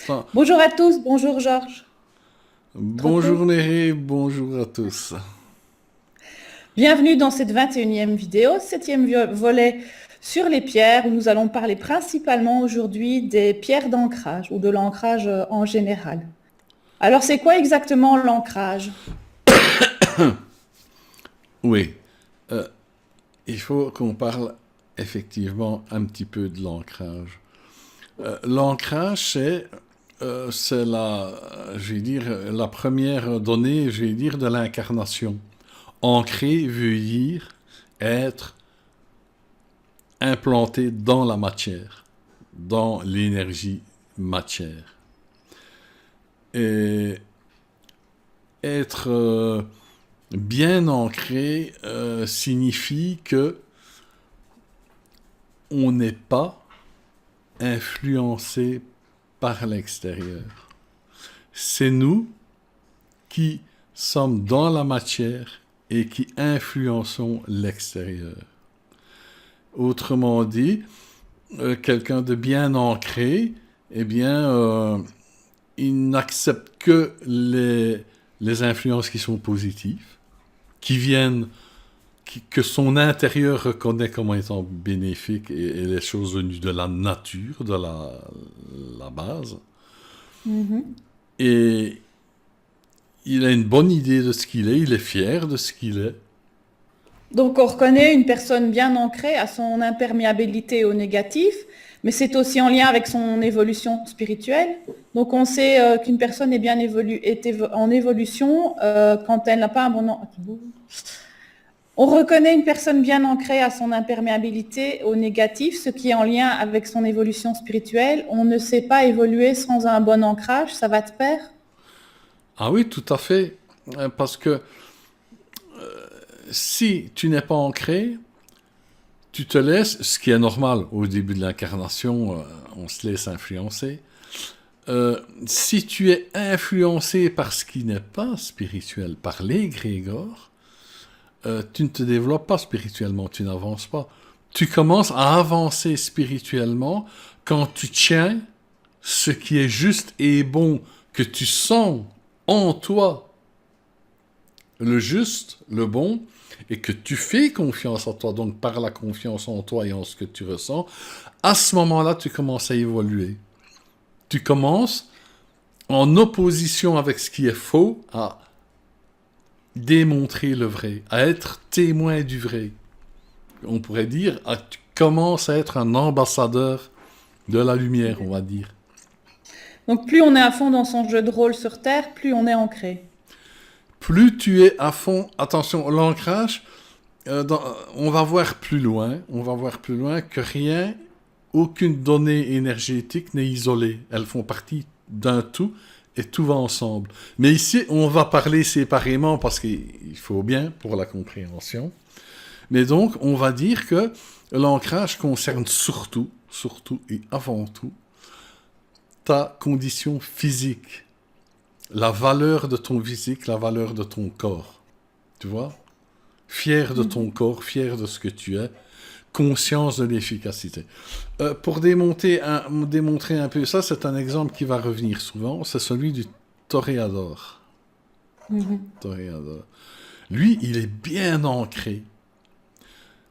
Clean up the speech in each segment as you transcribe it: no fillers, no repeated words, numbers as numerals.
Enfin, Bonjour à tous, bonjour Georges. bonjour Trompé. Néré, bonjour à tous. Bienvenue dans cette 21e vidéo, septième volet sur les pierres, où nous allons parler principalement aujourd'hui des pierres d'ancrage ou de l'ancrage en général. Alors, c'est quoi exactement l'ancrage? Oui, euh, il faut qu'on parle effectivement un petit peu de l'ancrage. L'ancrage, c'est je vais dire, la première donnée, je vais dire, de l'incarnation. Ancrer veut dire être implanté dans la matière, dans l'énergie matière. Et être bien ancré signifie que on n'est pas influencé par l'extérieur. C'est nous qui sommes dans la matière et qui influençons l'extérieur. Autrement dit, quelqu'un de bien ancré, eh bien, il n'accepte que les influences qui sont positives, qui viennent que son intérieur reconnaît comme étant bénéfique et les choses venues de la nature, de la base. Mhm. Et il a une bonne idée de ce qu'il est, il est fier de ce qu'il est. Donc, on reconnaît une personne bien ancrée à son imperméabilité au négatif, mais c'est aussi en lien avec son évolution spirituelle. Donc, on sait qu'une personne est bien en évolution quand elle n'a pas un On reconnaît une personne bien ancrée à son imperméabilité au négatif, ce qui est en lien avec son évolution spirituelle. On ne sait pas évoluer sans un bon ancrage, ça va de pair. Ah oui, tout à fait. Parce que si tu n'es pas ancré, tu te laisses, ce qui est normal au début de l'incarnation, on se laisse influencer. Si tu es influencé par ce qui n'est pas spirituel, par l'égrégore, tu ne te développes pas spirituellement, tu n'avances pas. Tu commences à avancer spirituellement quand tu tiens ce qui est juste et bon, que tu sens en toi, le juste, le bon, et que tu fais confiance en toi, donc par la confiance en toi et en ce que tu ressens, à ce moment-là, tu commences à évoluer. Tu commences, en opposition avec ce qui est faux, à démontrer le vrai, à être témoin du vrai. On pourrait dire, tu commences à être un ambassadeur de la lumière, on va dire. Donc plus on est à fond dans son jeu de rôle sur Terre, plus on est ancré. Plus tu es à fond, attention, l'ancrage, on va voir plus loin, on va voir plus loin que rien, aucune donnée énergétique n'est isolée. Elles font partie d'un tout et tout va ensemble. Mais ici, on va parler séparément parce qu'il faut bien pour la compréhension. Mais donc, on va dire que l'ancrage concerne surtout et avant tout, ta condition physique, la valeur de ton physique, la valeur de ton corps. Tu vois? Fier de ton Mhm. corps, fier de ce que tu es, conscience de l'efficacité. Pour démontrer un peu ça, c'est un exemple qui va revenir souvent, c'est celui du toréador. Mhm. Toréador. Lui, il est bien ancré.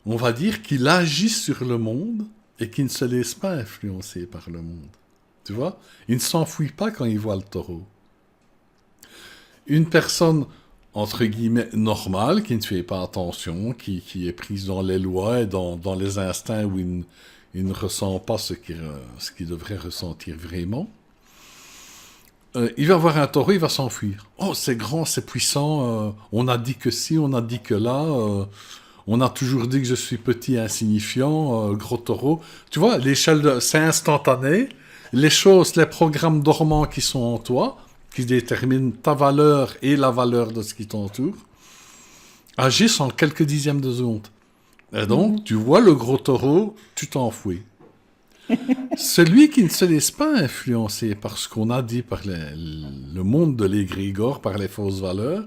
On va dire qu'il agit sur le monde et qu'il ne se laisse pas influencer par le monde. Tu vois? Il ne s'enfuit pas quand il voit le taureau. Une personne, entre guillemets, normale, qui ne fait pas attention, qui est prise dans les lois et dans les instincts où il ne ressent pas ce qu'il devrait ressentir vraiment, il va voir un taureau, il va s'enfuir. Oh, c'est grand, c'est puissant, on a dit que ci, on a dit que là, on a toujours dit que je suis petit, insignifiant, gros taureau. Tu vois, c'est instantané. Les choses, les programmes dormants qui sont en toi, qui déterminent ta valeur et la valeur de ce qui t'entoure, agissent en quelques dixièmes de seconde. Et donc, Mhm. tu vois le gros taureau, tu t'enfouis. Celui qui ne se laisse pas influencer par ce qu'on a dit par le monde de l'égrégore, par les fausses valeurs,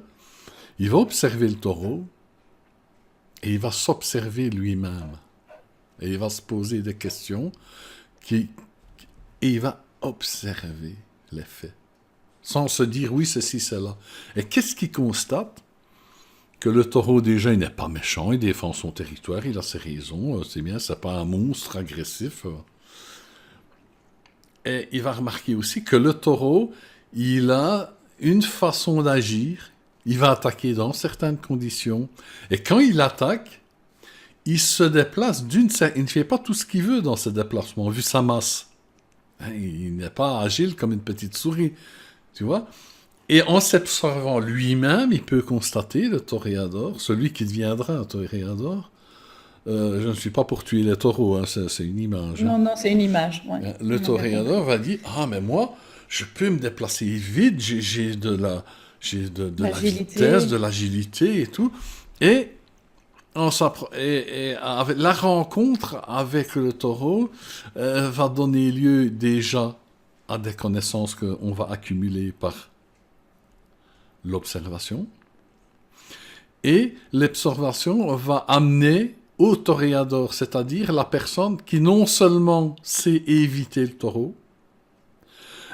il va observer le taureau et il va s'observer lui-même. Et il va se poser des questions qui, et il va observer. les faits, sans se dire oui, ceci, cela. Et qu'est-ce qu'il constate? Que le taureau, déjà, il n'est pas méchant, il défend son territoire, il a ses raisons, c'est bien, c'est pas un monstre agressif. Et il va remarquer aussi que le taureau, il a une façon d'agir, il va attaquer dans certaines conditions, et quand il attaque, il se déplace il ne fait pas tout ce qu'il veut dans ses déplacements, vu sa masse. Il n'est pas agile comme une petite souris, tu vois. Et en s'observant lui-même, il peut constater, le toréador, celui qui deviendra un toréador, je ne suis pas pour tuer les taureaux, hein, c'est une image. Non, non, c'est une image. Ouais. Le toréador va dire, ah, mais moi, je peux me déplacer vite, j'ai de la vitesse, de l'agilité et tout. Et avec la rencontre avec le taureau va donner lieu déjà à des connaissances qu'on va accumuler par l'observation. Et l'observation va amener au toréador, c'est-à-dire la personne qui non seulement sait éviter le taureau,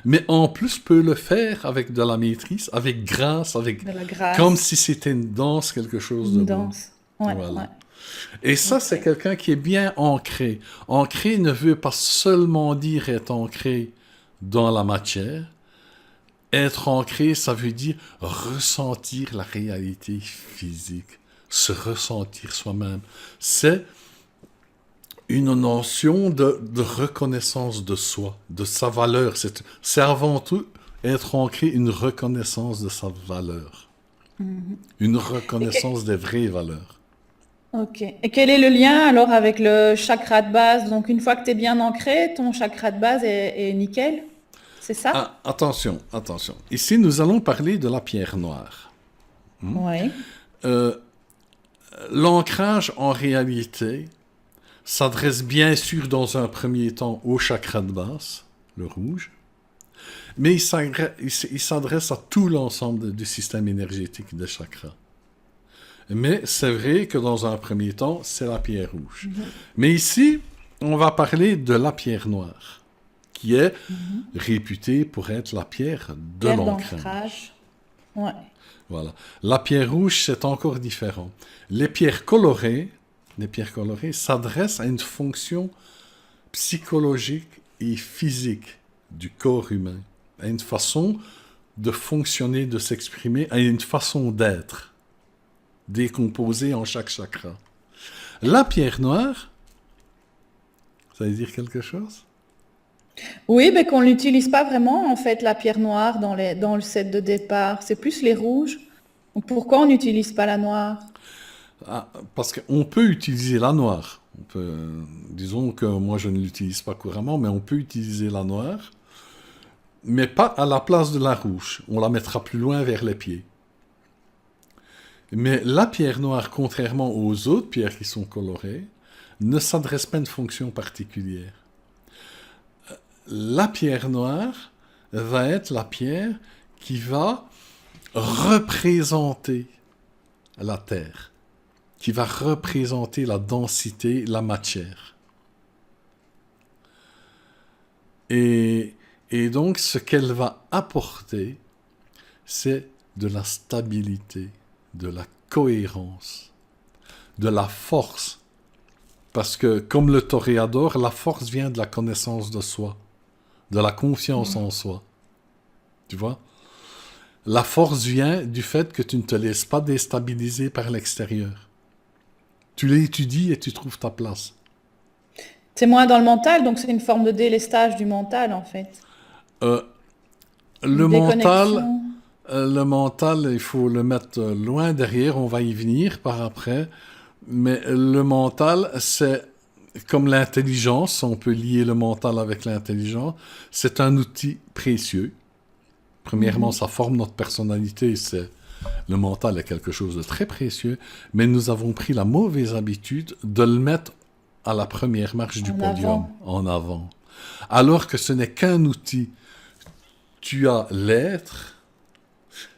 mais en plus peut le faire avec de la maîtrise, avec grâce, comme si c'était une danse, quelque chose de beau. Ouais, voilà. Ouais. Et ça, c'est quelqu'un qui est bien ancré. Ancré ne veut pas seulement dire être ancré dans la matière. Être ancré, ça veut dire ressentir la réalité physique, se ressentir soi-même. C'est une notion de reconnaissance de soi, de sa valeur. C'est avant tout être ancré, une reconnaissance de sa valeur. Une reconnaissance des vraies valeurs. Ok. Et quel est le lien alors avec le chakra de base? Donc une fois que tu es bien ancré, ton chakra de base est nickel? C'est ça? Ah, attention. Ici, nous allons parler de la pierre noire. Oui. L'ancrage, en réalité, s'adresse bien sûr dans un premier temps au chakra de base, le rouge, mais il s'adresse à tout l'ensemble du système énergétique des chakras. Mais c'est vrai que dans un premier temps, c'est la pierre rouge. Mais ici, on va parler de la pierre noire, qui est réputée pour être la pierre de l'ancrage. Ouais. Voilà. La pierre rouge, c'est encore différent. Les pierres colorées s'adressent à une fonction psychologique et physique du corps humain, à une façon de fonctionner, de s'exprimer, à une façon d'être, décomposée en chaque chakra. La pierre noire, ça veut dire quelque chose? Oui, mais qu'on n'utilise pas vraiment, en fait, la pierre noire dans le set de départ. C'est plus les rouges. Donc, pourquoi on n'utilise pas la noire? Parce qu'on peut utiliser la noire. Disons que moi, je ne l'utilise pas couramment, mais on peut utiliser la noire, mais pas à la place de la rouge. On la mettra plus loin vers les pieds. Mais la pierre noire, contrairement aux autres pierres qui sont colorées, ne s'adresse pas à une fonction particulière. La pierre noire va être la pierre qui va représenter la terre, qui va représenter la densité, la matière. Et donc, ce qu'elle va apporter, c'est de la stabilité, de la cohérence, de la force. Parce que, comme le toréador, la force vient de la connaissance de soi, de la confiance en soi. Tu vois? La force vient du fait que tu ne te laisses pas déstabiliser par l'extérieur. Tu l'étudies et tu trouves ta place. C'est moins dans le mental, donc c'est une forme de délestage du mental, en fait. Le mental, il faut le mettre loin derrière, on va y venir par après. Mais le mental, c'est comme l'intelligence, on peut lier le mental avec l'intelligence, c'est un outil précieux. Premièrement, ça forme notre personnalité, le mental est quelque chose de très précieux, mais nous avons pris la mauvaise habitude de le mettre à la première marche du podium, en avant. Alors que ce n'est qu'un outil. Tu as l'être.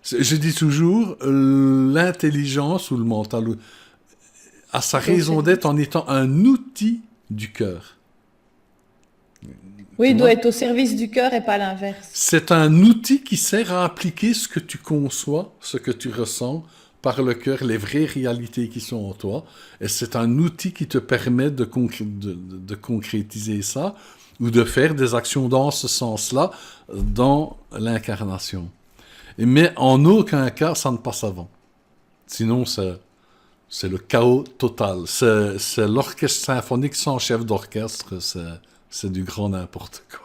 Je dis toujours, l'intelligence ou le mental a sa raison d'être en étant un outil du cœur. Oui, Tu il doit vois? être au service du cœur et pas l'inverse. C'est un outil qui sert à appliquer ce que tu conçois, ce que tu ressens par le cœur, les vraies réalités qui sont en toi. Et c'est un outil qui te permet de concrétiser ça ou de faire des actions dans ce sens-là dans l'incarnation. Mais en aucun cas, ça ne passe avant. Sinon, c'est le chaos total. C'est l'orchestre symphonique sans chef d'orchestre. C'est du grand n'importe quoi.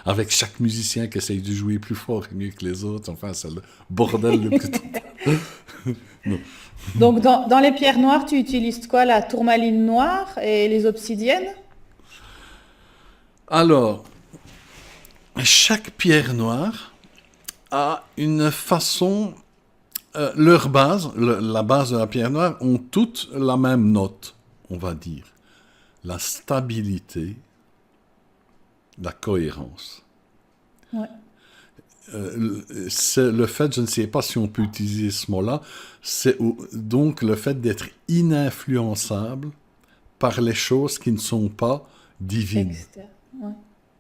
Avec chaque musicien qui essaye de jouer plus fort et mieux que les autres. Enfin, c'est le bordel le plus total. Non. Donc, dans les pierres noires, tu utilises quoi? La tourmaline noire et les obsidiennes? Alors, chaque pierre noire a une façon... leur base, la base de la pierre noire, ont toutes la même note, on va dire. La stabilité, la cohérence. Ouais. C'est le fait, je ne sais pas si on peut utiliser ce mot-là, donc le fait d'être ininfluençable par les choses qui ne sont pas divines. Externe. Ouais.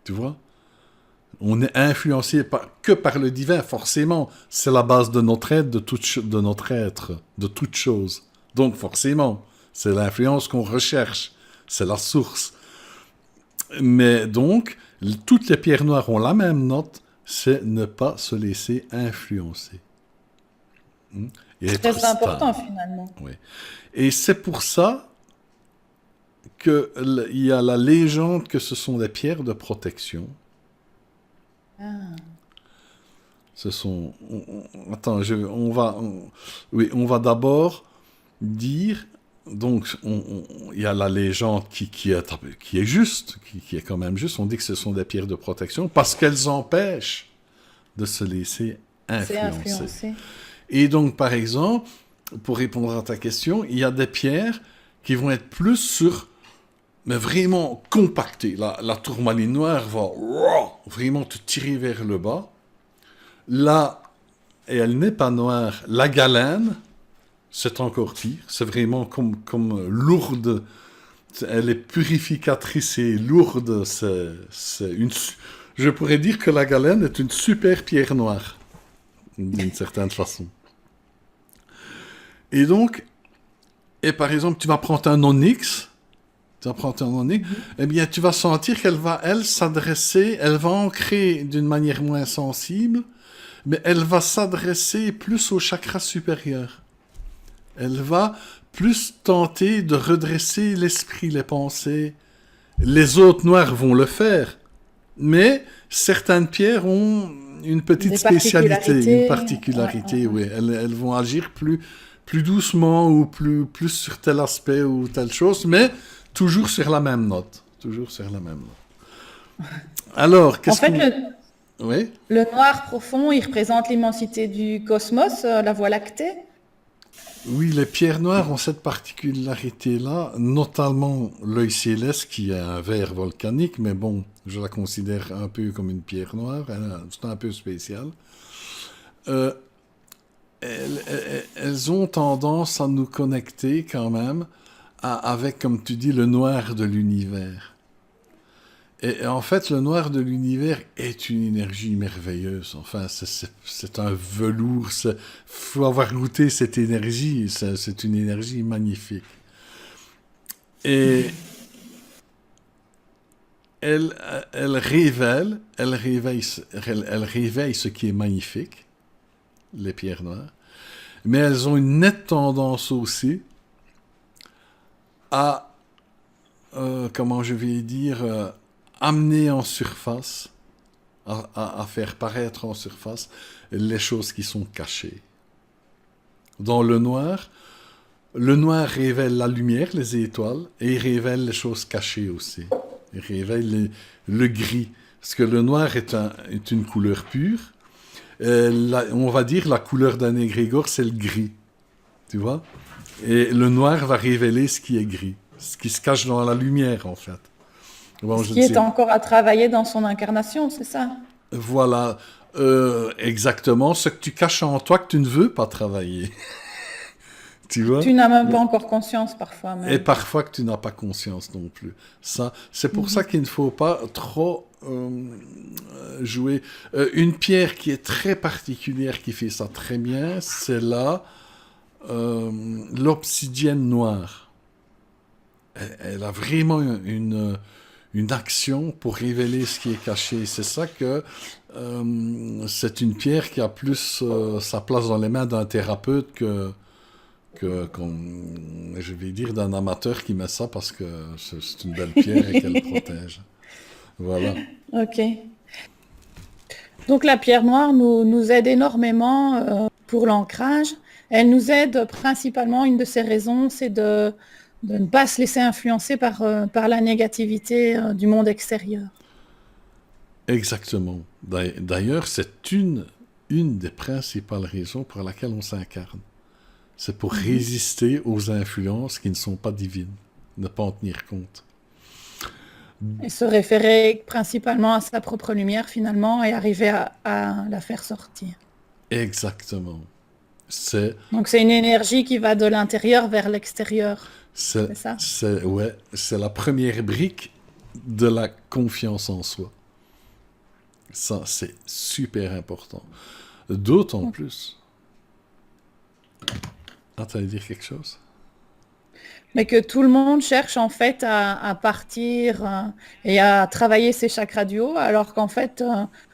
Tu vois? On est influencé que par le divin, forcément. C'est la base de notre être, de notre être, de toute chose. Donc forcément, c'est l'influence qu'on recherche. C'est la source. Mais donc, toutes les pierres noires ont la même note, c'est ne pas se laisser influencer. Et C'est être très important stable. finalement. Oui. Et c'est pour ça qu'il y a la légende que ce sont des pierres de protection. Ah. Ce sont... attends, oui, on va d'abord dire... Donc, il y a la légende qui est juste, qui est quand même juste. On dit que ce sont des pierres de protection parce qu'elles empêchent de se laisser C'est influencer. influencé. Et donc, par exemple, pour répondre à ta question, il y a des pierres qui vont être plus sur... mais vraiment compactées. La tourmaline noire va vraiment te tirer vers le bas. Là, et elle n'est pas noire, la galène, c'est encore pire. C'est vraiment comme lourde. Elle est purificatrice et lourde. Je pourrais dire que la galène est une super pierre noire, d'une certaine façon. Et donc, par exemple, tu vas prendre un onyx. Eh bien, tu vas sentir qu'elle va, elle, s'adresser, elle va ancrer d'une manière moins sensible, mais elle va s'adresser plus au chakra supérieur. Elle va plus tenter de redresser l'esprit, les pensées. Les autres noirs vont le faire, mais certaines pierres ont une petite spécialité, une particularité, oui. Elles vont agir plus doucement ou plus sur tel aspect ou telle chose, mais toujours sur la même note. Toujours sur la même note. Alors, En fait, Oui? le noir profond, il représente l'immensité du cosmos, la Voie lactée. Oui, les pierres noires ont cette particularité-là, notamment l'œil céleste qui est un verre volcanique, mais bon, je la considère un peu comme une pierre noire, c'est un peu spécial. Elles ont tendance à nous connecter quand même avec, comme tu dis, le noir de l'univers. Et en fait, le noir de l'univers est une énergie merveilleuse. Enfin, c'est un velours. Il faut avoir goûté cette énergie. C'est une énergie magnifique. Et elle réveille ce qui est magnifique, les pierres noires. Mais elles ont une nette tendance aussi à, comment je vais dire, amener en surface, à faire paraître en surface les choses qui sont cachées. Dans le noir révèle la lumière, les étoiles, et il révèle les choses cachées aussi. Il révèle le gris, parce que le noir est une couleur pure. On va dire la couleur d'un égrégore, c'est le gris, tu vois. Et le noir va révéler ce qui est gris, ce qui se cache dans la lumière, en fait. Bon, Ce qui est encore à travailler dans son incarnation, c'est ça? Voilà, exactement. Ce que tu caches en toi que tu ne veux pas travailler. Tu vois? Tu n'as même pas encore conscience parfois Et même. parfois que tu n'as pas conscience non plus. Ça, c'est pour ça qu'il ne faut pas trop jouer. Une pierre qui est très particulière, qui fait ça très bien, c'est l'obsidienne noire. Elle a vraiment une action pour révéler ce qui est caché. C'est ça que c'est une pierre qui a plus sa place dans les mains d'un thérapeute je vais dire, d'un amateur qui met ça parce que c'est une belle pierre et qu'elle protège. Voilà. Ok. Donc la pierre noire nous aide énormément pour l'ancrage. Elle nous aide principalement, une de ses raisons, c'est de ne pas se laisser influencer par la négativité du monde extérieur. Exactement. D'ailleurs, c'est une des principales raisons pour laquelle on s'incarne. C'est pour résister aux influences qui ne sont pas divines, ne pas en tenir compte. Et se référer principalement à sa propre lumière finalement et arriver à la faire sortir. Exactement. Donc c'est une énergie qui va de l'intérieur vers l'extérieur. C'est ça? C'est la première brique de la confiance en soi. Ça, c'est super important. D'autant plus. Ah, tu allais dire quelque chose? Mais que tout le monde cherche en fait à partir et à travailler ses chakras du haut, alors qu'en fait,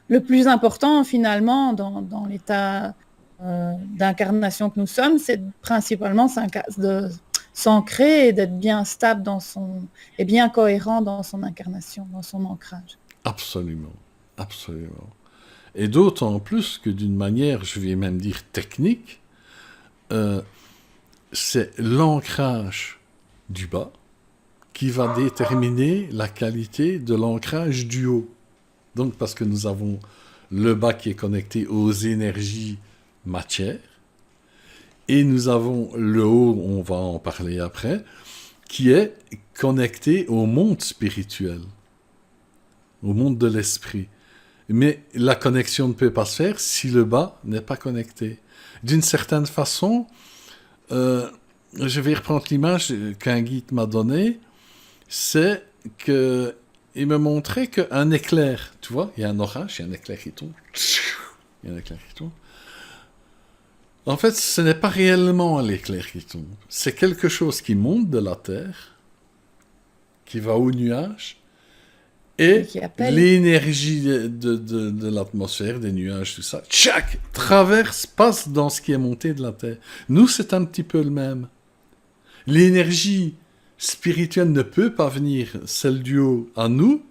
le plus important finalement dans l'état d'incarnation que nous sommes, c'est principalement de s'ancrer et d'être bien stable et bien cohérent dans son incarnation, dans son ancrage. Absolument, absolument. Et d'autant plus que d'une manière, je vais même dire technique, c'est l'ancrage du bas qui va déterminer la qualité de l'ancrage du haut. Donc, parce que nous avons le bas qui est connecté aux énergies matière, et nous avons le haut, on va en parler après, qui est connecté au monde spirituel, au monde de l'esprit. Mais la connexion ne peut pas se faire si le bas n'est pas connecté. D'une certaine façon, je vais reprendre l'image qu'un guide m'a donnée, c'est que il me montrait qu'un éclair, tu vois, il y a un orage, il y a un éclair qui tombe, il y a un éclair qui tombe. En fait, ce n'est pas réellement l'éclair qui tombe, c'est quelque chose qui monte de la terre, qui va au nuage, et l'énergie de l'atmosphère, des nuages, tout ça, tchac, traverse, passe dans ce qui est monté de la terre. Nous, c'est un petit peu le même. L'énergie spirituelle ne peut pas venir, celle du haut, à nous,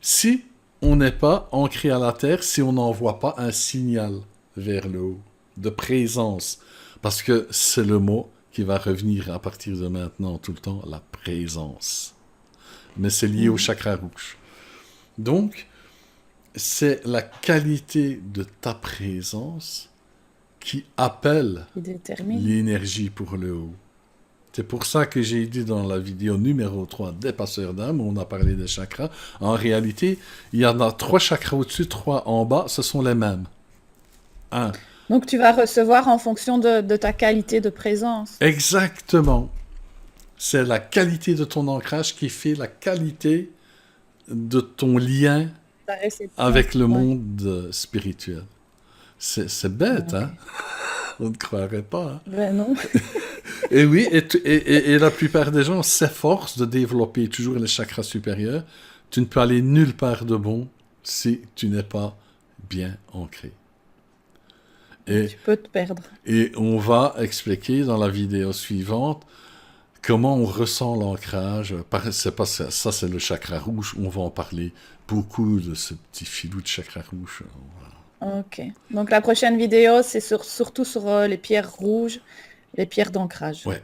si on n'est pas ancré à la terre, si on n'envoie pas un signal vers le haut, de présence. Parce que c'est le mot qui va revenir à partir de maintenant, tout le temps, la présence. Mais c'est lié au chakra rouge. Donc, c'est la qualité de ta présence qui appelle l'énergie pour le haut. C'est pour ça que j'ai dit dans la vidéo numéro 3 des passeurs d'âme, où on a parlé des chakras, en réalité, il y en a 3 chakras au-dessus, 3 en bas, ce sont les mêmes. Donc tu vas recevoir en fonction de ta qualité de présence. Exactement. C'est la qualité de ton ancrage qui fait la qualité de ton lien avec le monde spirituel. C'est bête, hein? On ne croirait pas. Hein? Ben non. Et oui, et la plupart des gens s'efforcent de développer toujours les chakras supérieurs. Tu ne peux aller nulle part de bon si tu n'es pas bien ancré. Et tu peux te perdre. Et on va expliquer dans la vidéo suivante comment on ressent l'ancrage. C'est pas ça, c'est le chakra rouge. On va en parler beaucoup de ce petit filou de chakra rouge. Voilà. Ok. Donc la prochaine vidéo, c'est surtout sur les pierres rouges, les pierres d'ancrage. Ouais.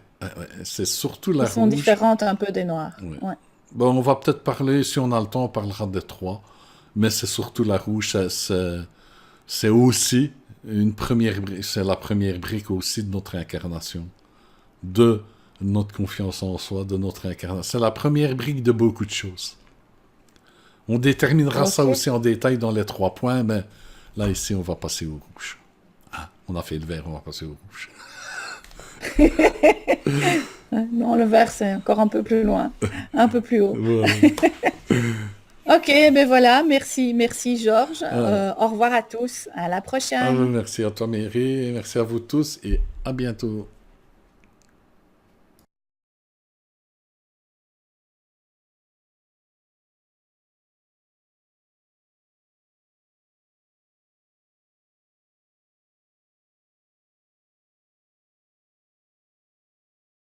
C'est surtout la rouge. Elles sont différentes un peu des noires. Ouais. Bon, on va peut-être parler, si on a le temps, on parlera des 3. Mais c'est surtout la rouge. C'est aussi c'est la première brique aussi de notre incarnation. De notre confiance en soi, de notre incarnation. C'est la première brique de beaucoup de choses. On déterminera ça aussi en détail dans les 3 points, mais là, ici, on va passer au rouge. On a fait le vert, on va passer au rouge. Non, le vert, c'est encore un peu plus loin, un peu plus haut. Voilà. Ok, ben voilà, merci, merci Georges. Ah, Au revoir à tous, à la ah, prochaine. merci à toi, Mary, merci à vous tous et à bientôt.